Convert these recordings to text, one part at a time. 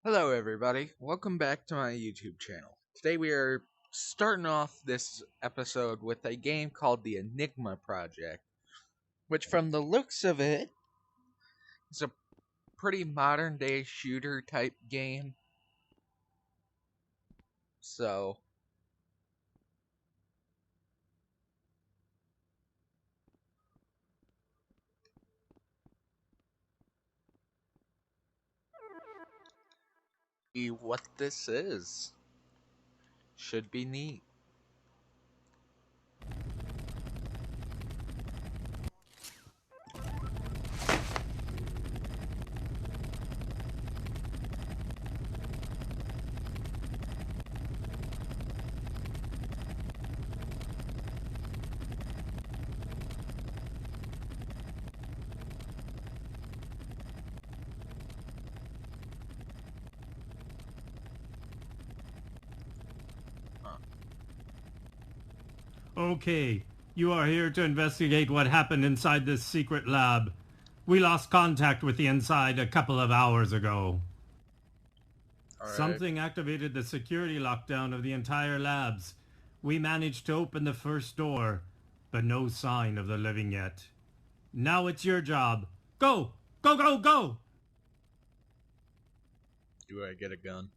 Hello, everybody. Welcome back to my YouTube channel. Today we are starting off this episode with a game called the Enigma Project, which, from the looks of it, is a pretty modern day shooter type game. So, what this is should be neat. Okay, you are here to investigate what happened inside this secret lab. We lost contact with the inside a couple of hours ago. Alright. Something activated the security lockdown of the entire labs. We managed to open the first door, but no sign of the living yet. Now it's your job. Go! Go, go, go! Do I get a gun?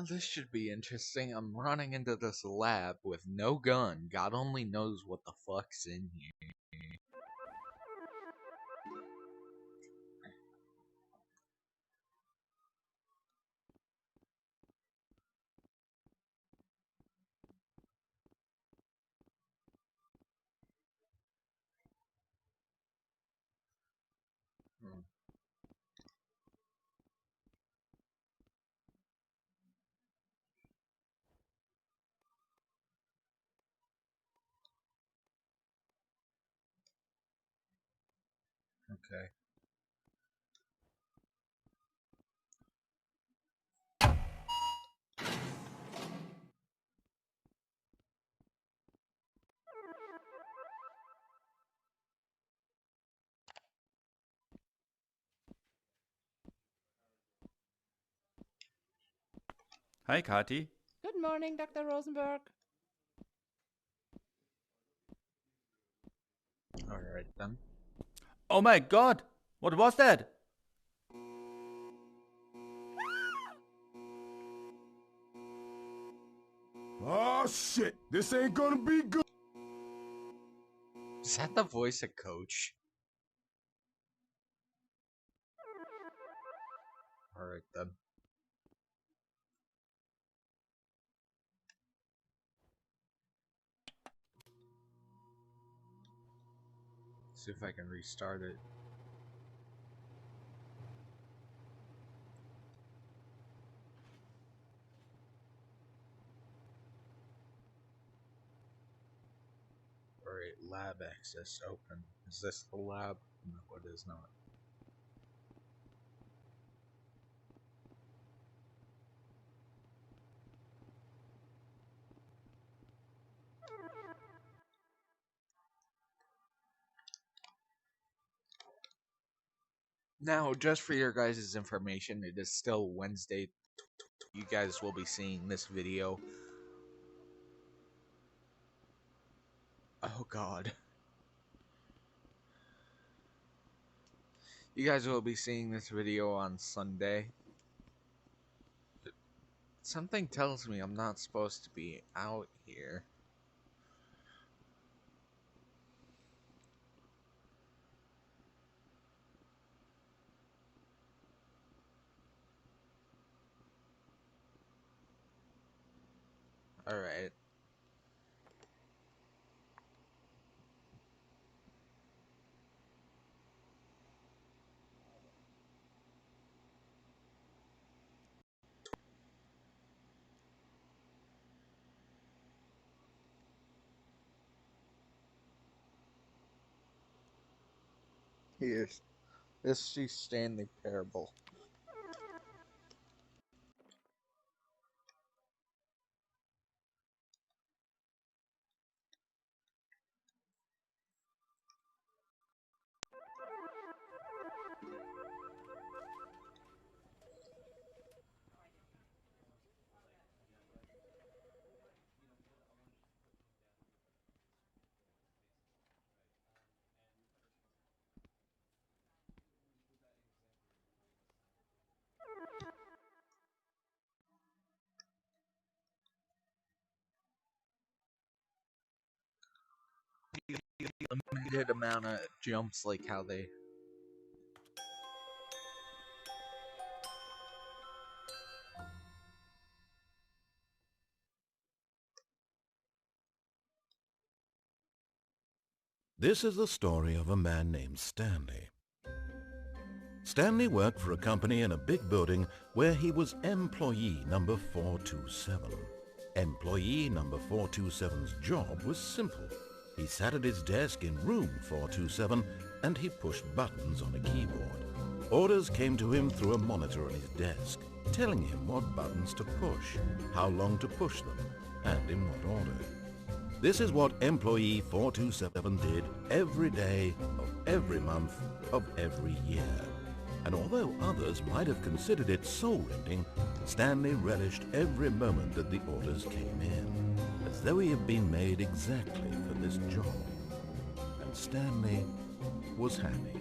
Now this should be interesting. I'm running into this lab with no gun. God only knows what the fuck's in here. Hmm. Okay. Hi, Kati. Good morning, Dr. Rosenberg. Alright then. Oh my god! What was that? Oh shit, this ain't gonna be good. Is that the voice of Coach? Alright then. See if I can restart it. Alright, lab access open. Is this the lab? No, it is not. Now, just for your guys' information, it is still Wednesday. You guys will be seeing this video. Oh god. You guys will be seeing this video on Sunday. Something tells me I'm not supposed to be out here. Alright. Here's this is Stanley Parable. Limited amount of jumps, like how they. This is the story of a man named Stanley. Stanley worked for a company in a big building where he was employee number 427. Employee number 427's job was simple. He sat at his desk in room 427 and he pushed buttons on a keyboard. Orders came to him through a monitor on his desk, telling him what buttons to push, how long to push them, and in what order. This is what employee 427 did every day of every month of every year. And although others might have considered it soul-rending, Stanley relished every moment that the orders came in, as though he had been made exactly for this job. And Stanley was happy.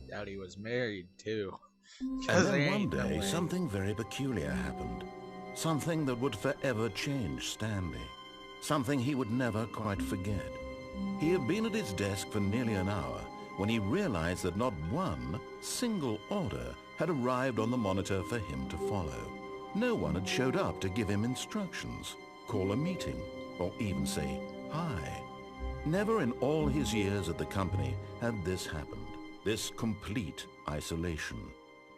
Doubt he was married too. And then one day, something very peculiar happened. Something that would forever change Stanley. Something he would never quite forget. He had been at his desk for nearly an hour when he realized that not one single order had arrived on the monitor for him to follow. No one had showed up to give him instructions, call a meeting, or even say hi. Never in all his years at the company had this happened, this complete isolation.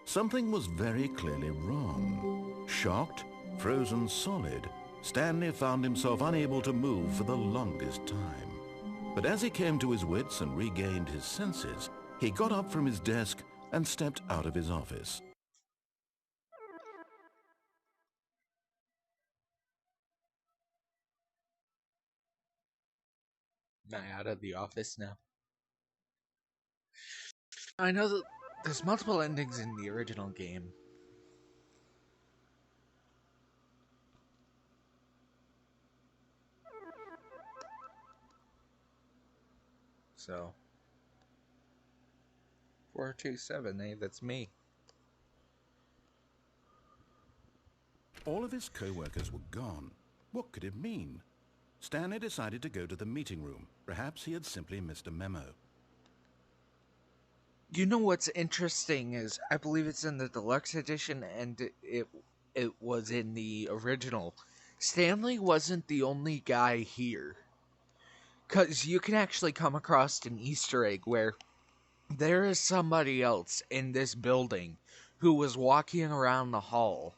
Something was very clearly wrong. Shocked, frozen solid, Stanley found himself unable to move for the longest time. But as he came to his wits and regained his senses, he got up from his desk and stepped out of his office. Am I out of the office now? I know that there's multiple endings in the original game. So 427, eh? That's me. All of his co-workers were gone. What could it mean? Stanley decided to go to the meeting room. Perhaps he had simply missed a memo. You know what's interesting is I believe it's in the deluxe edition and it was in the original. Stanley wasn't the only guy here. Cause you can actually come across an Easter egg where there is somebody else in this building who was walking around the hall.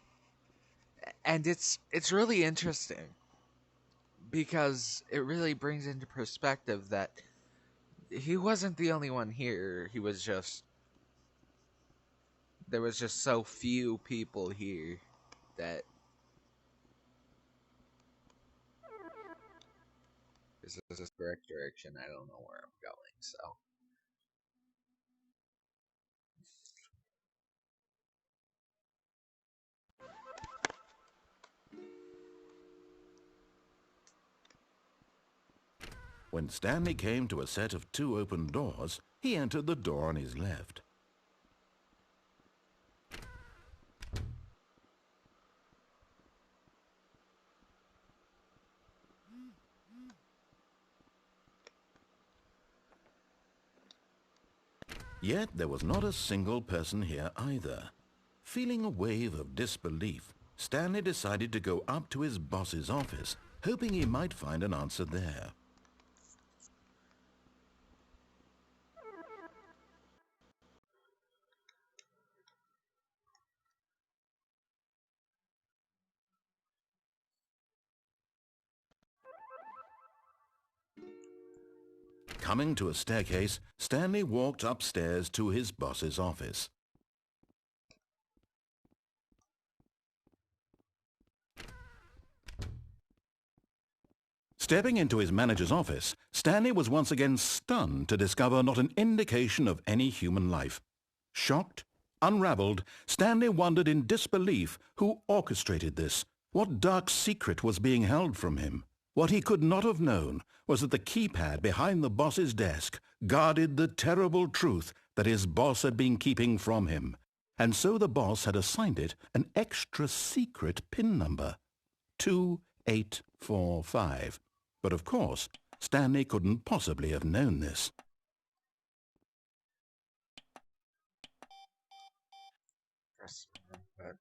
And it's really interesting because it really brings into perspective that he wasn't the only one here. He was just there was just so few people here that this is the correct direction. I don't know where I'm going, so When Stanley came to a set of 2 open doors, he entered the door on his left. Yet there was not a single person here either. Feeling a wave of disbelief, Stanley decided to go up to his boss's office, hoping he might find an answer there. Coming to a staircase, Stanley walked upstairs to his boss's office. Stepping into his manager's office, Stanley was once again stunned to discover not an indication of any human life. Shocked, unraveled, Stanley wondered in disbelief who orchestrated this. What dark secret was being held from him? What he could not have known was that the keypad behind the boss's desk guarded the terrible truth that his boss had been keeping from him. And so the boss had assigned it an extra secret PIN number, 2845. But of course, Stanley couldn't possibly have known this. Press the button.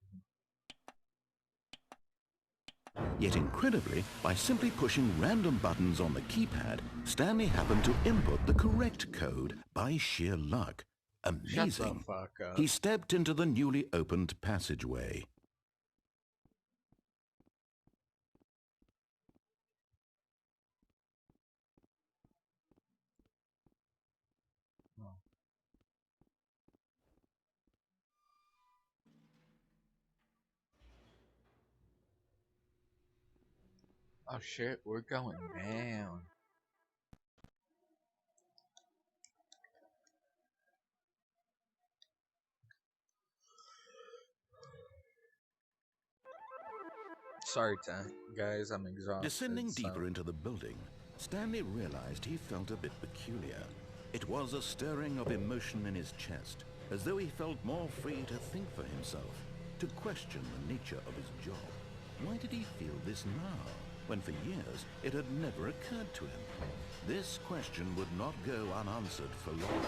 Yet incredibly, by simply pushing random buttons on the keypad, Stanley happened to input the correct code by sheer luck. Shut the Amazing. fuck up. He stepped into the newly opened passageway. Oh shit, we're going down. Sorry, guys, I'm exhausted. Descending deeper into the building, Stanley realized he felt a bit peculiar. It was a stirring of emotion in his chest, as though he felt more free to think for himself, to question the nature of his job. Why did he feel this now, when for years it had never occurred to him? This question would not go unanswered for long.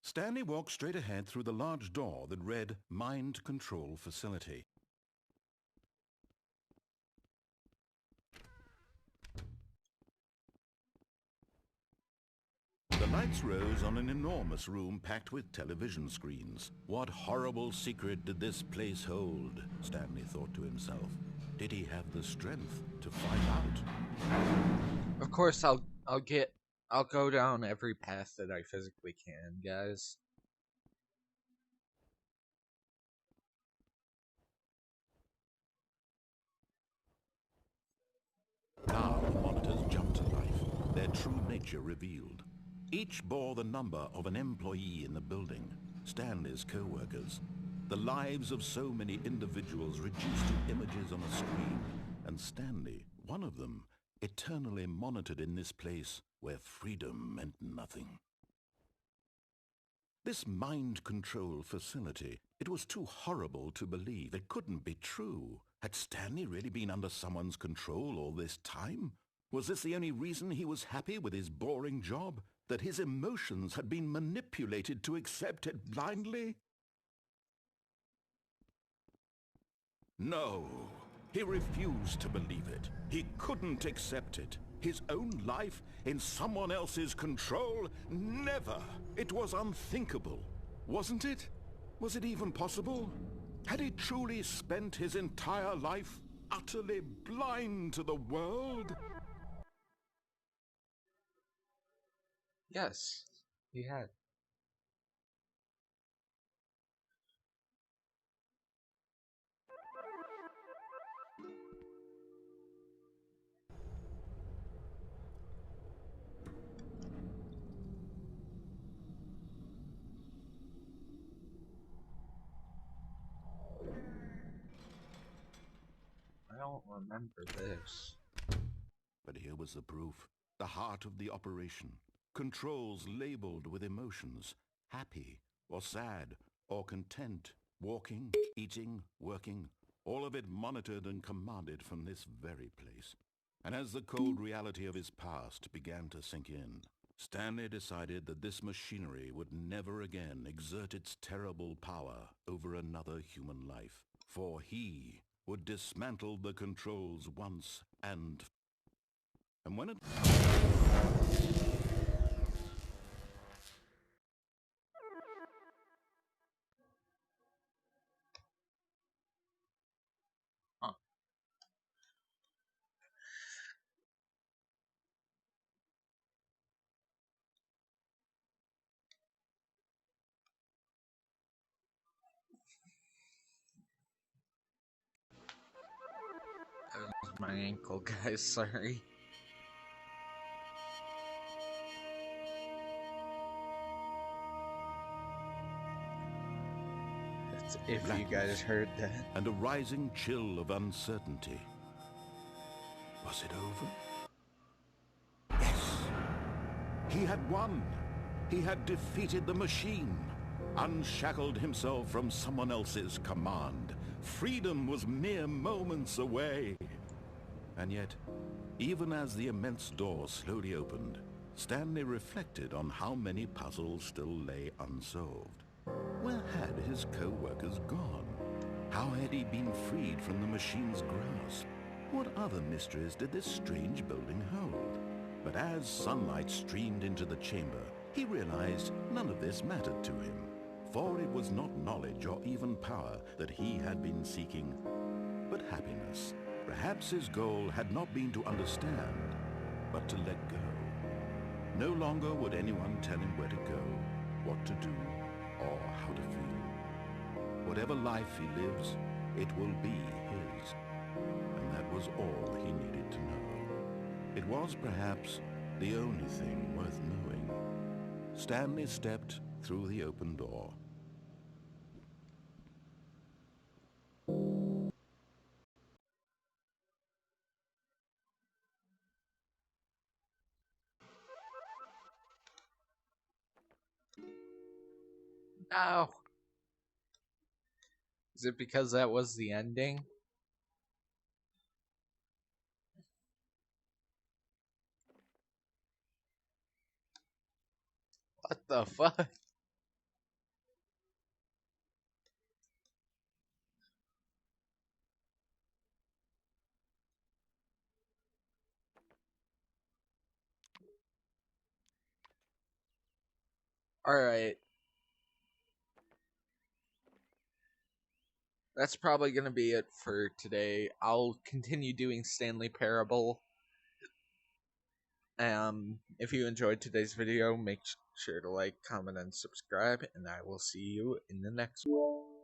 Stanley walked straight ahead through the large door that read Mind Control Facility. The lights rose on an enormous room packed with television screens. What horrible secret did this place hold? Stanley thought to himself. Did he have the strength to find out? Of course, I'll go down every path that I physically can, guys. Now the monitors jumped to life, their true nature revealed. Each bore the number of an employee in the building, Stanley's co-workers. The lives of so many individuals reduced to images on a screen, and Stanley, one of them, eternally monitored in this place where freedom meant nothing. This mind control facility, it was too horrible to believe. It couldn't be true. Had Stanley really been under someone's control all this time? Was this the only reason he was happy with his boring job? That his emotions had been manipulated to accept it blindly? No, he refused to believe it. He couldn't accept it. His own life in someone else's control? Never! It was unthinkable. Wasn't it? Was it even possible? Had he truly spent his entire life utterly blind to the world? Yes, he had. I don't remember this. But here was the proof. The heart of the operation. Controls labeled with emotions. Happy, or sad, or content. Walking, eating, working. All of it monitored and commanded from this very place. And as the cold reality of his past began to sink in, Stanley decided that this machinery would never again exert its terrible power over another human life. For he would dismantle the controls once and when it... Huh. My ankle, guys, sorry. That's if you guys heard that. And a rising chill of uncertainty. Was it over? Yes! He had won! He had defeated the machine, unshackled himself from someone else's command. Freedom was mere moments away. And yet, even as the immense door slowly opened, Stanley reflected on how many puzzles still lay unsolved. Where had his co-workers gone? How had he been freed from the machine's grasp? What other mysteries did this strange building hold? But as sunlight streamed into the chamber, he realized none of this mattered to him, for it was not knowledge or even power that he had been seeking, but happiness. Perhaps his goal had not been to understand, but to let go. No longer would anyone tell him where to go, what to do, or how to feel. Whatever life he lives, it will be his. And that was all he needed to know. It was perhaps the only thing worth knowing. Stanley stepped through the open door. No! Is it because that was the ending? What the fuck? Alright. That's probably going to be it for today. I'll continue doing Stanley Parable. If you enjoyed today's video, make sure to like, comment, and subscribe, and I will see you in the next one.